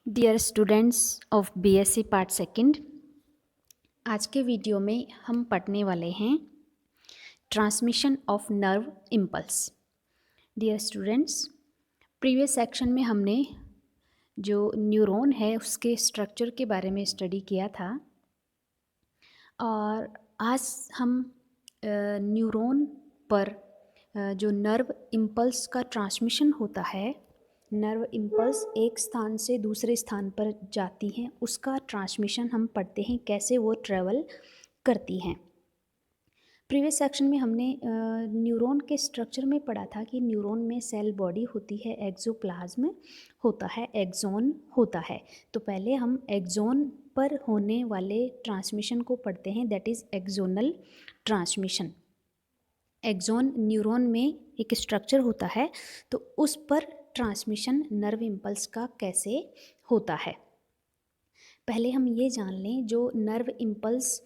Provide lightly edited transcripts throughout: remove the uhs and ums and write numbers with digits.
Dear students of BSc part second, आज के video में हम पढ़ने वाले हैं transmission of nerve impulse. Dear students, previous section में हमने जो न्यूरॉन है उसके स्ट्रक्चर के बारे में स्टडी किया था और आज हम न्यूरॉन पर जो नर्व इम्पल्स का ट्रांसमिशन होता है, नर्व इम्पल्स एक स्थान से दूसरे स्थान पर जाती हैं, उसका ट्रांसमिशन हम पढ़ते हैं, कैसे वो ट्रेवल करती हैं। प्रीवियस सेक्शन में हमने न्यूरॉन के स्ट्रक्चर में पढ़ा था कि न्यूरॉन में सेल बॉडी होती है, एक्सोप्लाज्म होता है, एक्सॉन होता है। तो पहले हम एक्सॉन पर होने वाले ट्रांसमिशन को पढ़ते हैं, that is axonal transmission. Axon neuron में एक स्ट्रक्चर होता है, तो उस पर ट्रांसमिशन नर्व इम्पल्स का कैसे होता है। पहले हम ये जान लें, जो नर्व इम्पल्स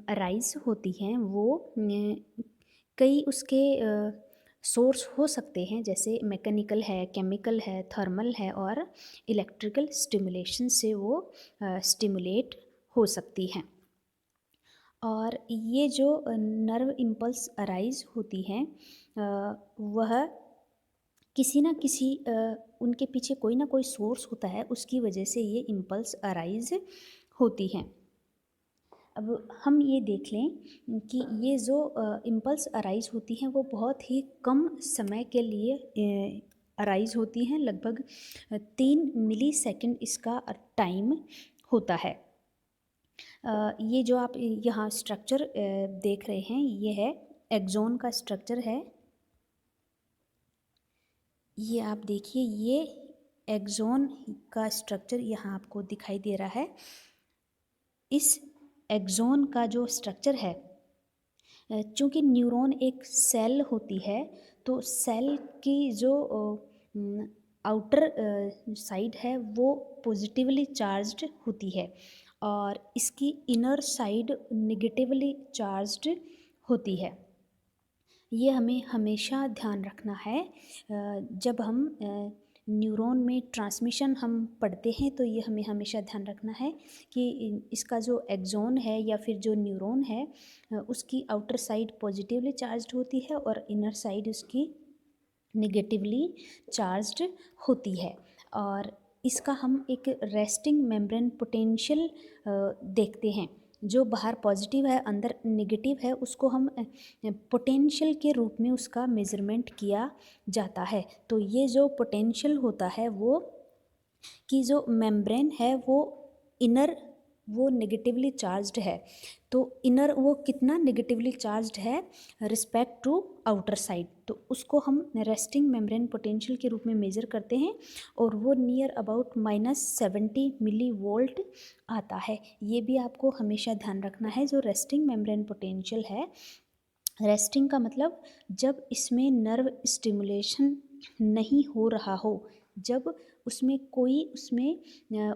अराइज होती हैं वो कई उसके सोर्स हो सकते हैं, जैसे मैकेनिकल है, केमिकल है, थर्मल है और इलेक्ट्रिकल स्टिमुलेशन से वो स्टिमुलेट हो सकती हैं। और ये जो नर्व इम्पल्स अराइज होती हैं वह किसी ना किसी उनके पीछे कोई ना कोई सोर्स होता है, उसकी वजह से ये इम्पल्स अराइज होती हैं। अब हम ये देख लें कि ये जो इम्पल्स अराइज होती हैं वो बहुत ही कम समय के लिए अराइज होती हैं, लगभग 3 मिली सेकेंड इसका टाइम होता है। ये जो आप यहाँ स्ट्रक्चर देख रहे हैं, ये है एक्सॉन का स्ट्रक्चर है। ये आप देखिए, ये एक्सॉन का स्ट्रक्चर यहाँ आपको दिखाई दे रहा है। इस एक्सॉन का जो स्ट्रक्चर है, चूँकि न्यूरॉन एक सेल होती है, तो सेल की जो आउटर साइड है वो पॉजिटिवली चार्ज्ड होती है और इसकी इनर साइड नेगेटिवली चार्ज्ड होती है। ये हमें हमेशा ध्यान रखना है। जब हम न्यूरॉन में ट्रांसमिशन हम पढ़ते हैं तो ये हमें हमेशा ध्यान रखना है कि इसका जो एक्सॉन है या फिर जो न्यूरॉन है उसकी आउटर साइड पॉजिटिवली चार्ज्ड होती है और इनर साइड उसकी नेगेटिवली चार्ज्ड होती है। और इसका हम एक रेस्टिंग मेम्ब्रेन पोटेंशियल देखते हैं। जो बाहर पॉजिटिव है, अंदर नेगेटिव है, उसको हम पोटेंशियल के रूप में उसका मेज़रमेंट किया जाता है। तो ये जो पोटेंशियल होता है वो कि जो मेम्ब्रेन है वो इनर वो नेगेटिवली चार्ज्ड है, तो इनर वो कितना नेगेटिवली चार्ज्ड है रिस्पेक्ट टू आउटर साइड, तो उसको हम रेस्टिंग मेम्ब्रेन पोटेंशियल के रूप में मेज़र करते हैं और वो नियर अबाउट -70 मिली वोल्ट आता है। ये भी आपको हमेशा ध्यान रखना है। जो रेस्टिंग मेम्ब्रेन पोटेंशियल है, रेस्टिंग का मतलब जब इसमें नर्व स्टिमुलेशन नहीं हो रहा हो, जब उसमें कोई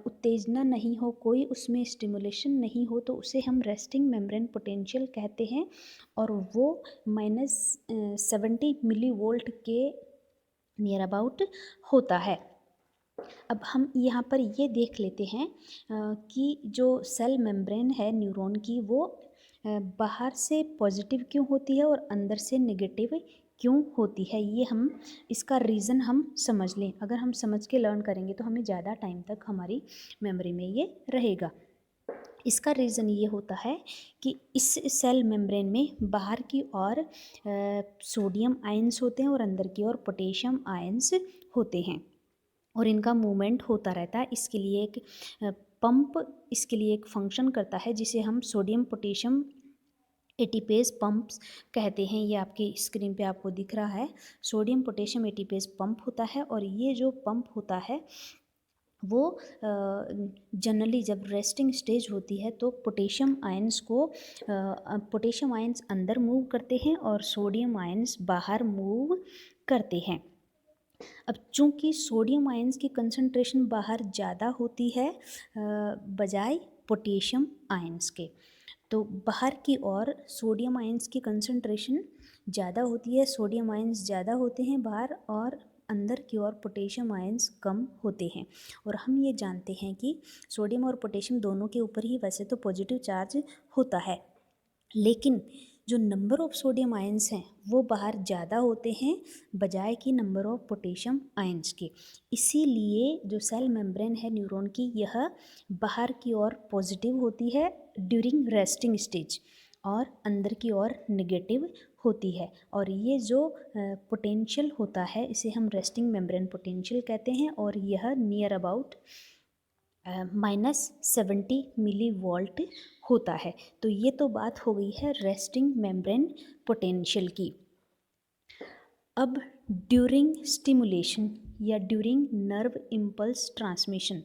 उत्तेजना नहीं हो, कोई उसमें स्टिमुलेशन नहीं हो, तो उसे हम रेस्टिंग मेम्ब्रेन पोटेंशियल कहते हैं और वो -70 मिली वोल्ट के नियर अबाउट होता है। अब हम यहाँ पर ये देख लेते हैं कि जो सेल मेम्ब्रेन है न्यूरॉन की, वो बाहर से पॉजिटिव क्यों होती है और अंदर से नेगेटिव क्यों होती है। ये हम इसका रीज़न हम समझ लें। अगर हम समझ के लर्न करेंगे तो हमें ज़्यादा टाइम तक हमारी मेमोरी में ये रहेगा। इसका रीज़न ये होता है कि इस सेल मेम्ब्रेन में बाहर की ओर सोडियम आयंस होते हैं और अंदर की ओर पोटेशियम आयंस होते हैं और इनका मूवमेंट होता रहता है। इसके लिए एक पंप इसके लिए एक फंक्शन करता है जिसे हम सोडियम पोटेशियम एटीपेज पंप्स कहते हैं। ये आपकी स्क्रीन पे आपको दिख रहा है, सोडियम पोटेशियम एटीपेज पंप होता है। और ये जो पंप होता है वो जनरली जब रेस्टिंग स्टेज होती है तो पोटेशियम आयंस अंदर मूव करते हैं और सोडियम आयंस बाहर मूव करते हैं। अब चूँकि सोडियम आयंस की कंसंट्रेशन बाहर ज़्यादा होती है बजाय पोटेशियम आयंस के, तो बाहर की ओर सोडियम आयंस की कंसंट्रेशन ज़्यादा होती है, सोडियम आयंस ज़्यादा होते हैं बाहर, और अंदर की ओर पोटेशियम आयंस कम होते हैं। और हम ये जानते हैं कि सोडियम और पोटेशियम दोनों के ऊपर ही वैसे तो पॉजिटिव चार्ज होता है, लेकिन जो नंबर ऑफ सोडियम आयंस हैं वो बाहर ज़्यादा होते हैं बजाय कि नंबर ऑफ पोटेशियम आयंस के। इसीलिए जो सेल मेम्ब्रेन है न्यूरॉन की, यह बाहर की ओर पॉजिटिव होती है ड्यूरिंग रेस्टिंग स्टेज और अंदर की ओर नेगेटिव होती है। और ये जो पोटेंशियल होता है इसे हम रेस्टिंग मेम्ब्रेन पोटेंशियल कहते हैं, और यह नियर अबाउट -70 मिली वोल्ट होता है। तो ये तो बात हो गई है रेस्टिंग मेम्ब्रेन पोटेंशियल की। अब ड्यूरिंग स्टिमुलेशन या ड्यूरिंग नर्व इम्पल्स ट्रांसमिशन,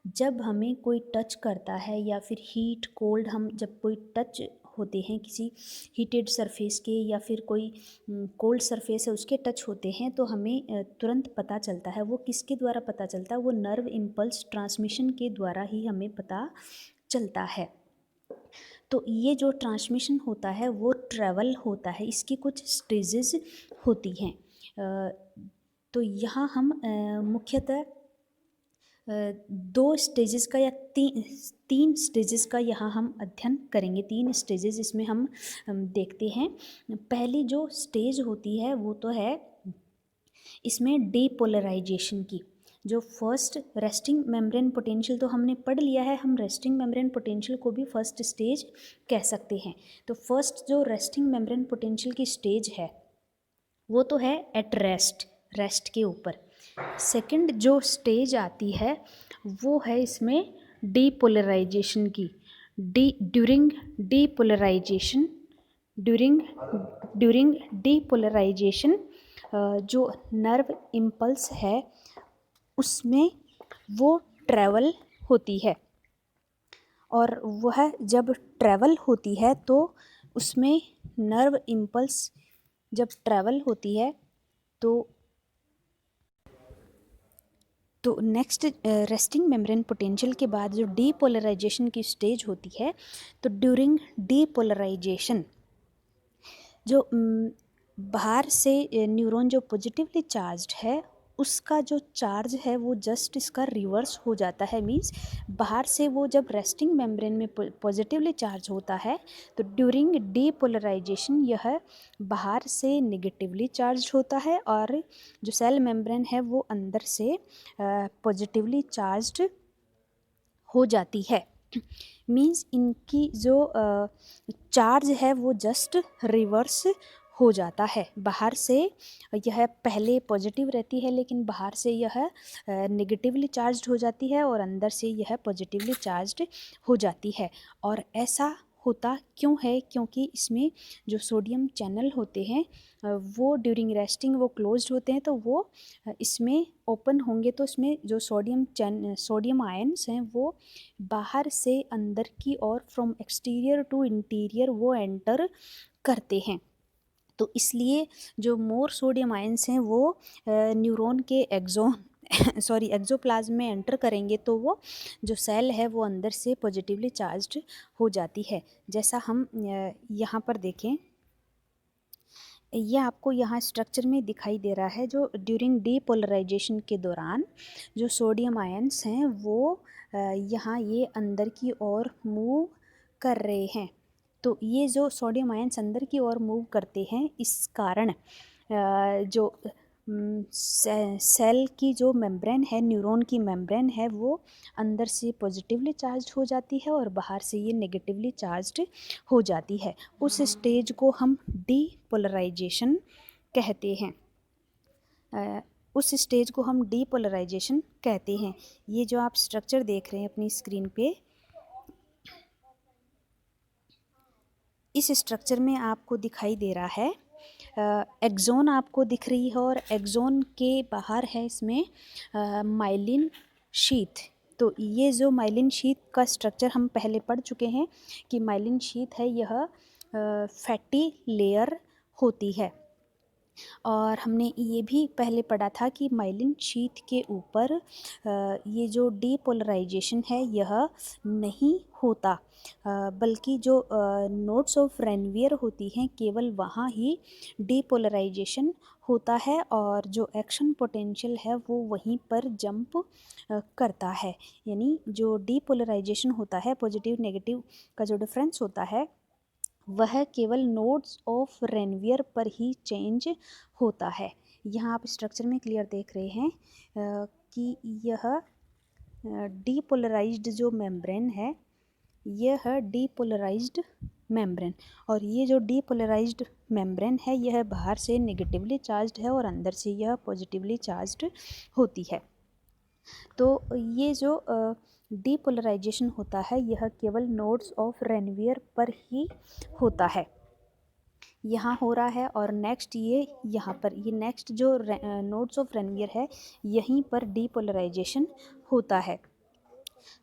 जब हमें कोई टच करता है या फिर हीट कोल्ड, हम जब कोई टच होते हैं किसी हीटेड सरफेस के या फिर कोई कोल्ड सरफेस है उसके टच होते हैं, तो हमें तुरंत पता चलता है। वो किसके द्वारा पता चलता है? वो नर्व इम्पल्स ट्रांसमिशन के द्वारा ही हमें पता चलता है। तो ये जो ट्रांसमिशन होता है वो ट्रैवल होता है, इसकी कुछ स्टेजेस होती हैं। तो यहाँ हम मुख्यतः दो स्टेजेस का या तीन स्टेजेस का यहाँ हम अध्ययन करेंगे। 3 स्टेजेस इसमें हम देखते हैं। पहली जो स्टेज होती है वो तो है इसमें डीपोलराइजेशन की। जो फर्स्ट रेस्टिंग मेम्ब्रेन पोटेंशियल तो हमने पढ़ लिया है, हम रेस्टिंग मेम्ब्रेन पोटेंशियल को भी फर्स्ट स्टेज कह सकते हैं। तो फर्स्ट जो रेस्टिंग मेम्ब्रेन पोटेंशियल की स्टेज है वो तो है एट रेस्ट के ऊपर। सेकंड जो स्टेज आती है वो है इसमें डीपोलराइजेशन की। ड्यूरिंग डीपोलराइजेशन जो नर्व इम्पल्स है उसमें वो ट्रैवल होती है, और वह जब ट्रैवल होती है तो उसमें नर्व इम्पल्स जब ट्रैवल होती है तो नेक्स्ट रेस्टिंग मेम्ब्रेन पोटेंशियल के बाद जो डीपोलराइजेशन की स्टेज होती है, तो ड्यूरिंग डीपोलराइजेशन जो बाहर से न्यूरॉन जो पॉजिटिवली चार्ज्ड है उसका जो चार्ज है वो जस्ट इसका रिवर्स हो जाता है। मींस बाहर से वो जब रेस्टिंग मेम्ब्रेन में पॉजिटिवली चार्ज होता है तो ड्यूरिंग डीपोलराइजेशन यह बाहर से नेगेटिवली चार्ज होता है, और जो सेल मेम्ब्रेन है वो अंदर से पॉजिटिवली चार्ज्ड हो जाती है। मींस इनकी जो चार्ज है वो जस्ट रिवर्स हो जाता है। बाहर से यह पहले पॉजिटिव रहती है लेकिन बाहर से यह नेगेटिवली चार्ज्ड हो जाती है और अंदर से यह पॉजिटिवली चार्ज्ड हो जाती है। और ऐसा होता क्यों है? क्योंकि इसमें जो सोडियम चैनल होते हैं वो ड्यूरिंग रेस्टिंग वो क्लोज्ड होते हैं, तो वो इसमें ओपन होंगे तो इसमें जो सोडियम आयंस हैं वो बाहर से अंदर की ओर फ्रॉम एक्सटीरियर टू इंटीरियर वो एंटर करते हैं। तो इसलिए जो मोर सोडियम आयंस हैं वो न्यूरॉन के एक्सोप्लाज्म में एंटर करेंगे तो वो जो सेल है वो अंदर से पॉजिटिवली चार्ज्ड हो जाती है। जैसा हम यहाँ पर देखें, यह आपको यहाँ स्ट्रक्चर में दिखाई दे रहा है। जो ड्यूरिंग डीपोलराइजेशन के दौरान जो सोडियम आयंस हैं वो यहाँ ये अंदर की ओर मूव कर रहे हैं। तो ये जो सोडियम आयंस अंदर की ओर मूव करते हैं इस कारण जो सेल की जो मेम्ब्रेन है, न्यूरॉन की मेम्ब्रेन है, वो अंदर से पॉजिटिवली चार्ज्ड हो जाती है और बाहर से ये नेगेटिवली चार्ज्ड हो जाती है। उस स्टेज को हम डीपोलराइजेशन कहते हैं। उस स्टेज को हम डीपोलराइजेशन कहते हैं। ये जो आप स्ट्रक्चर देख रहे हैं अपनी स्क्रीन पे, इस स्ट्रक्चर में आपको दिखाई दे रहा है एक्सोन आपको दिख रही है, और एक्सोन के बाहर है इसमें माइलिन शीथ। तो ये जो माइलिन शीथ का स्ट्रक्चर हम पहले पढ़ चुके हैं कि माइलिन शीथ है यह फैटी लेयर होती है। और हमने ये भी पहले पढ़ा था कि माइलिन शीथ के ऊपर ये जो डीपोलराइजेशन है यह नहीं होता, बल्कि जो नोड्स ऑफ रेनवियर होती हैं केवल वहाँ ही डीपोलराइजेशन होता है और जो एक्शन पोटेंशियल है वो वहीं पर जंप करता है। यानी जो डीपोलराइजेशन होता है, पॉजिटिव नेगेटिव का जो डिफरेंस होता है वह केवल नोड्स ऑफ रेनवियर पर ही चेंज होता है। यहाँ आप स्ट्रक्चर में क्लियर देख रहे हैं कि यह डीपोलराइज्ड जो मेम्ब्रेन है, यह डीपोलराइज्ड मेम्ब्रेन, और ये जो डीपोलराइज्ड मेम्ब्रेन है यह बाहर से नेगेटिवली चार्ज्ड है और अंदर से यह पॉजिटिवली चार्ज्ड होती है। तो ये जो डीपोलराइजेशन होता है यह केवल नोड्स ऑफ रेनवियर पर ही होता है, यहाँ हो रहा है। और नेक्स्ट ये यहाँ पर ये नेक्स्ट जो नोड्स ऑफ रेनवियर है यहीं पर डीपोलराइजेशन होता है।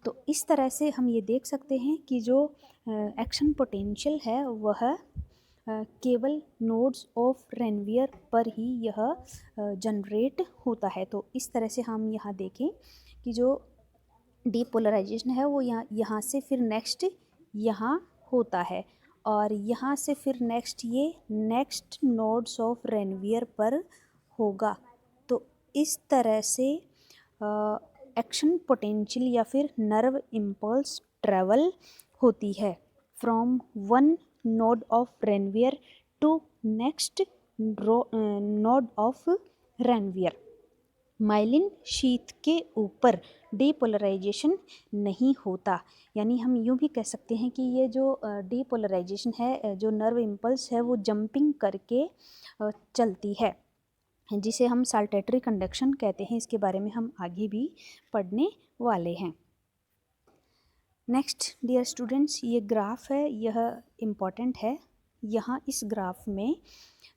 तो इस तरह से हम ये देख सकते हैं कि जो एक्शन पोटेंशियल है वह केवल नोड्स ऑफ रेनवियर पर ही यह जनरेट होता है। तो इस तरह से हम यहाँ देखें कि जो डीपोलराइजेशन है वो यहाँ से फिर नेक्स्ट यहाँ होता है और यहाँ से फिर नेक्स्ट ये नेक्स्ट नोड्स ऑफ रेनवियर पर होगा। तो इस तरह से एक्शन पोटेंशियल या फिर नर्व इम्पल्स ट्रेवल होती है from one node of Ranvier to next node of Ranvier. Myelin sheath के ऊपर डीपोलराइजेशन नहीं होता, यानी हम यूँ भी कह सकते हैं कि ये जो डीपोलराइजेशन है, जो नर्व इम्पल्स है वो जंपिंग करके चलती है, जिसे हम साल्टेटरी कंडक्शन कहते हैं। इसके बारे में हम आगे भी पढ़ने वाले हैं। नेक्स्ट डियर स्टूडेंट्स, ये ग्राफ है, यह इम्पॉर्टेंट है। यहाँ इस ग्राफ में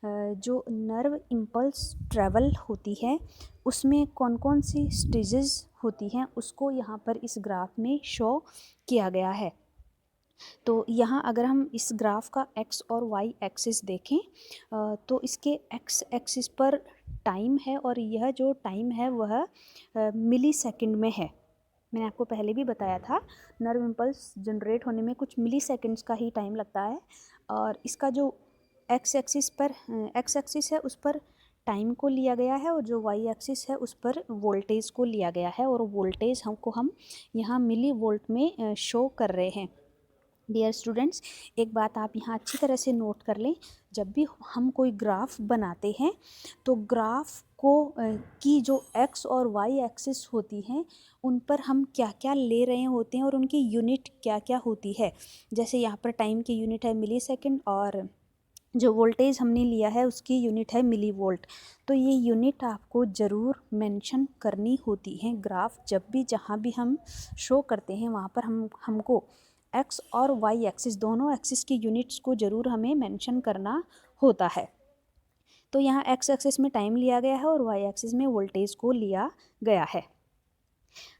जो नर्व इम्पल्स ट्रैवल होती है उसमें कौन कौन सी स्टेजेस होती हैं उसको यहाँ पर इस ग्राफ में शो किया गया है। तो यहाँ अगर हम इस ग्राफ का एक्स और वाई एक्सिस देखें तो इसके एक्स एक्सिस पर टाइम है और यह जो टाइम है वह मिली सेकेंड में है। मैंने आपको पहले भी बताया था नर्व इम्पल्स जनरेट होने में कुछ मिली सेकेंड्स का ही टाइम लगता है, और इसका जो एक्स एक्सिस है उस पर टाइम को लिया गया है और जो वाई एक्सिस है उस पर वोल्टेज को लिया गया है, और वोल्टेज हम यहाँ मिली वोल्ट में शो कर रहे हैं। डियर स्टूडेंट्स, एक बात आप यहाँ अच्छी तरह से नोट कर लें, जब भी हम कोई ग्राफ बनाते हैं तो ग्राफ को की जो एक्स और वाई एक्सिस होती हैं उन पर हम क्या क्या ले रहे होते हैं और उनकी यूनिट क्या क्या होती है। जैसे यहाँ पर टाइम की यूनिट है मिली सेकेंड और जो वोल्टेज हमने लिया है उसकी यूनिट है मिली वोल्ट। तो ये यूनिट आपको ज़रूर मेंशन करनी होती है। ग्राफ जब भी जहाँ भी हम शो करते हैं वहाँ पर हमको एक्स और वाई एक्सिस दोनों एक्सिस की यूनिट्स को ज़रूर हमें मेंशन करना होता है। तो यहाँ एक्स एक्सिस में टाइम लिया गया है और वाई एक्सिस में वोल्टेज को लिया गया है।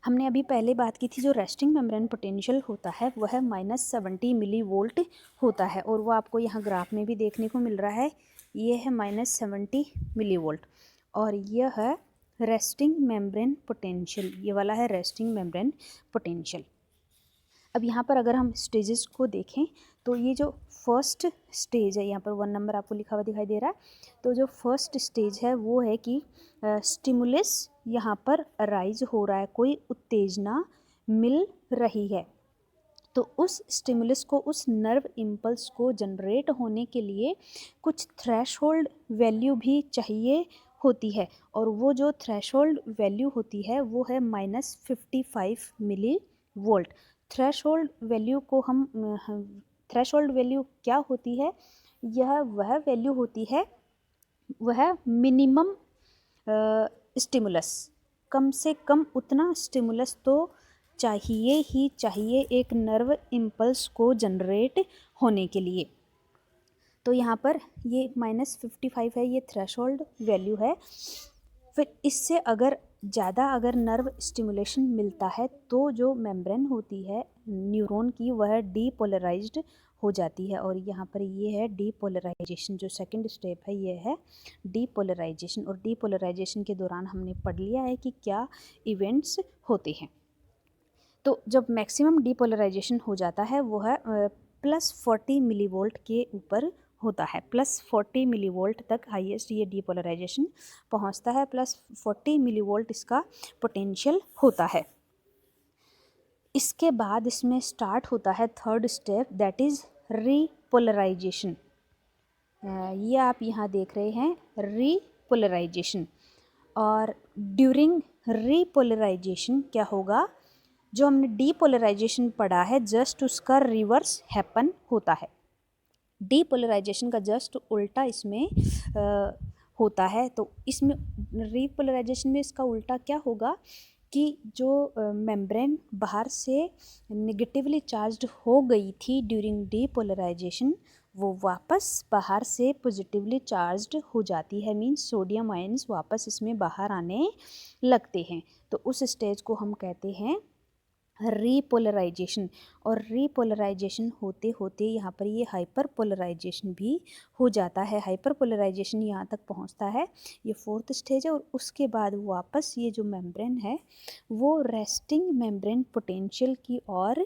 हमने अभी पहले बात की थी जो रेस्टिंग मेम्ब्रेन पोटेंशियल होता है वह -70 मिली वोल्ट होता है, और वो आपको यहाँ ग्राफ में भी देखने को मिल रहा है। ये है -70 मिली वोल्ट और यह है रेस्टिंग मेम्ब्रेन पोटेंशियल, ये वाला है रेस्टिंग मेम्ब्रेन पोटेंशियल। अब यहाँ पर अगर हम स्टेजेस को देखें तो ये जो फर्स्ट स्टेज है, यहाँ पर 1 नंबर आपको लिखा हुआ दिखाई दे रहा है। तो जो फर्स्ट स्टेज है वो है कि स्टिमुलस यहाँ पर अराइज हो रहा है, कोई उत्तेजना मिल रही है। तो उस स्टिमुलस को, उस नर्व इम्पल्स को जनरेट होने के लिए कुछ थ्रेशहोल्ड वैल्यू भी चाहिए होती है, और वो जो थ्रेशहोल्ड वैल्यू होती है वो है -55 मिली वोल्ट। थ्रेशहोल्ड वैल्यू को हम थ्रेशहोल्ड वैल्यू क्या होती है, यह वह वैल्यू होती है, वह मिनिमम स्टिमुलस, कम से कम उतना स्टिमुलस तो चाहिए ही चाहिए एक नर्व इम्पल्स को जनरेट होने के लिए। तो यहाँ पर ये -55 है, ये थ्रेशहोल्ड वैल्यू है। फिर इससे अगर ज़्यादा अगर नर्व स्टिमुलेशन मिलता है तो जो मेम्ब्रेन होती है न्यूरॉन की वह डीपोलराइज्ड हो जाती है। और यहाँ पर ये है डीपोलराइजेशन, जो सेकंड स्टेप है ये है डीपोलराइजेशन। और डीपोलराइजेशन के दौरान हमने पढ़ लिया है कि क्या इवेंट्स होते हैं। तो जब मैक्सिमम डीपोलराइजेशन हो जाता है वो है +40 मिलीवोल्ट के ऊपर होता है। +40 मिलीवोल्ट तक हाईएस्ट ये डीपोलराइजेशन पहुंचता है। +40 मिलीवोल्ट इसका पोटेंशियल होता है। इसके बाद इसमें स्टार्ट होता है third step, that is repolarisation. ये आप यहाँ देख रहे हैं रीपोलराइजेशन। और ड्यूरिंग रीपोलराइजेशन क्या होगा, जो हमने डीपोलराइजेशन पढ़ा है जस्ट उसका रिवर्स हैपन होता है। डीपोलराइजेशन का जस्ट उल्टा इसमें होता है। तो इसमें रीपोलराइजेशन में इसका उल्टा क्या होगा कि जो मेम्ब्रेन बाहर से नेगेटिवली चार्ज्ड हो गई थी ड्यूरिंग डीपोलराइजेशन, वो वापस बाहर से पॉजिटिवली चार्ज्ड हो जाती है। मीन्स सोडियम आयंस वापस इसमें बाहर आने लगते हैं। तो उस स्टेज को हम कहते हैं रीपोलराइजेशन। और रीपोलराइजेशन होते होते यहाँ पर ये हाइपर पोलराइजेशन भी हो जाता है। हाइपर पोलराइजेशन यहाँ तक पहुँचता है, ये फोर्थ स्टेज है। और उसके बाद वापस ये जो मेम्ब्रेन है वो रेस्टिंग मेम्ब्रेन पोटेंशियल की ओर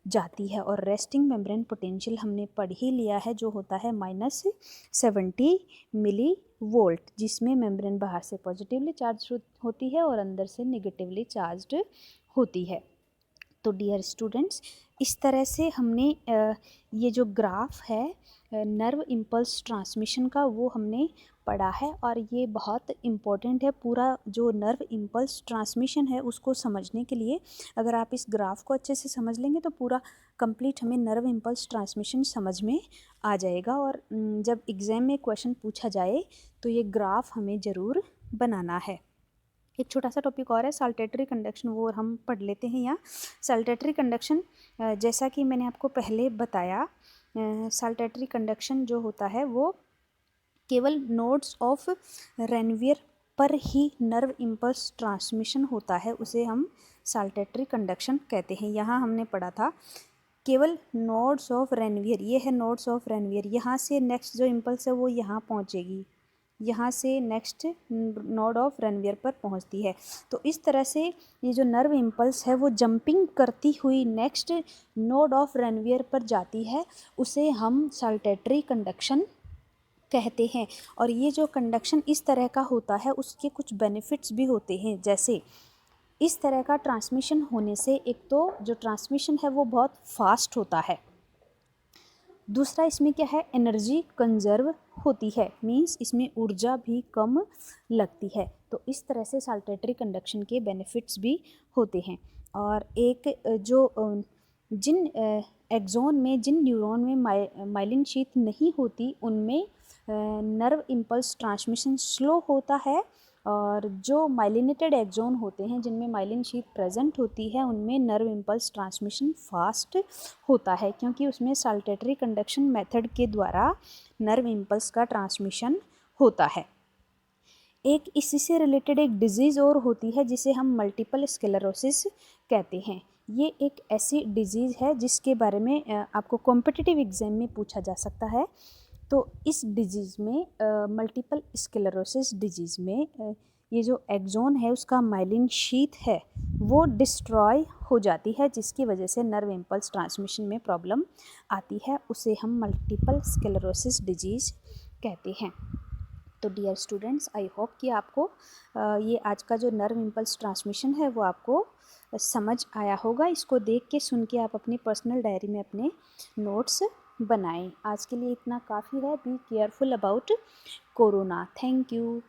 जाती है। और रेस्टिंग मेम्ब्रेन पोटेंशियल हमने पढ़ ही लिया है, जो होता है -70 मिली वोल्ट, जिसमें मेम्ब्रेन बाहर से पॉजिटिवली चार्ज होती है और अंदर से नेगेटिवली चार्ज्ड होती है। तो डियर स्टूडेंट्स, इस तरह से हमने ये जो ग्राफ है नर्व इम्पल्स ट्रांसमिशन का वो हमने पढ़ा है। और ये बहुत इम्पोर्टेंट है, पूरा जो नर्व इम्पल्स ट्रांसमिशन है उसको समझने के लिए अगर आप इस ग्राफ को अच्छे से समझ लेंगे तो पूरा कंप्लीट हमें नर्व इम्पल्स ट्रांसमिशन समझ में आ जाएगा। और जब एग्ज़ाम में क्वेश्चन पूछा जाए तो ये ग्राफ हमें ज़रूर बनाना है। एक छोटा सा टॉपिक और है साल्टेटरी कंडक्शन, वो हम पढ़ लेते हैं यहाँ। साल्टेटरी कंडक्शन, जैसा कि मैंने आपको पहले बताया, साल्टेटरी कंडक्शन जो होता है वो केवल नोड्स ऑफ रेनवियर पर ही नर्व इम्पल्स ट्रांसमिशन होता है, उसे हम साल्टेटरी कंडक्शन कहते हैं। यहाँ हमने पढ़ा था केवल नोड्स ऑफ रेनवियर, ये है नोड्स ऑफ रेनवियर, यहाँ से नेक्स्ट जो इम्पल्स है वो यहाँ पहुँचेगी, यहाँ से नेक्स्ट नोड ऑफ रेनवियर पर पहुँचती है। तो इस तरह से ये जो नर्व इम्पल्स है वो जंपिंग करती हुई नेक्स्ट नोड ऑफ रेनवियर पर जाती है, उसे हम साल्टेटरी कंडक्शन कहते हैं। और ये जो कंडक्शन इस तरह का होता है उसके कुछ बेनिफिट्स भी होते हैं। जैसे इस तरह का ट्रांसमिशन होने से एक तो जो ट्रांसमिशन है वो बहुत फास्ट होता है, दूसरा इसमें क्या है, एनर्जी कंजर्व होती है, मींस इसमें ऊर्जा भी कम लगती है। तो इस तरह से साल्टेटरी कंडक्शन के बेनिफिट्स भी होते हैं। और एक जो जिन एक्सोन में, जिन न्यूरॉन में माइलिन शीथ नहीं होती उनमें नर्व इम्पल्स ट्रांसमिशन स्लो होता है। और जो माइलिनेटेड एक्सोन होते हैं जिनमें माइलिन शीथ प्रेजेंट होती है उनमें नर्व इम्पल्स ट्रांसमिशन फास्ट होता है, क्योंकि उसमें साल्टेटरी कंडक्शन मेथड के द्वारा नर्व इम्पल्स का ट्रांसमिशन होता है। एक इसी से रिलेटेड एक डिजीज़ और होती है जिसे हम मल्टीपल स्क्लेरोसिस कहते हैं। ये एक ऐसी डिजीज़ है जिसके बारे में आपको कॉम्पिटिटिव एग्जाम में पूछा जा सकता है। तो इस डिजीज़ में मल्टीपल स्क्लेरोसिस डिजीज़ में ये जो एक्सोन है उसका माइलिन शीथ है वो डिस्ट्रॉय हो जाती है, जिसकी वजह से नर्व इम्पल्स ट्रांसमिशन में प्रॉब्लम आती है, उसे हम मल्टीपल स्क्लेरोसिस डिजीज़ कहते हैं। तो डियर स्टूडेंट्स, आई होप कि आपको ये आज का जो नर्व इम्पल्स ट्रांसमिशन है वो आपको समझ आया होगा। इसको देख के सुन के आप अपनी पर्सनल डायरी में अपने नोट्स बनाएं। आज के लिए इतना काफ़ी है। Be careful about corona. Thank you.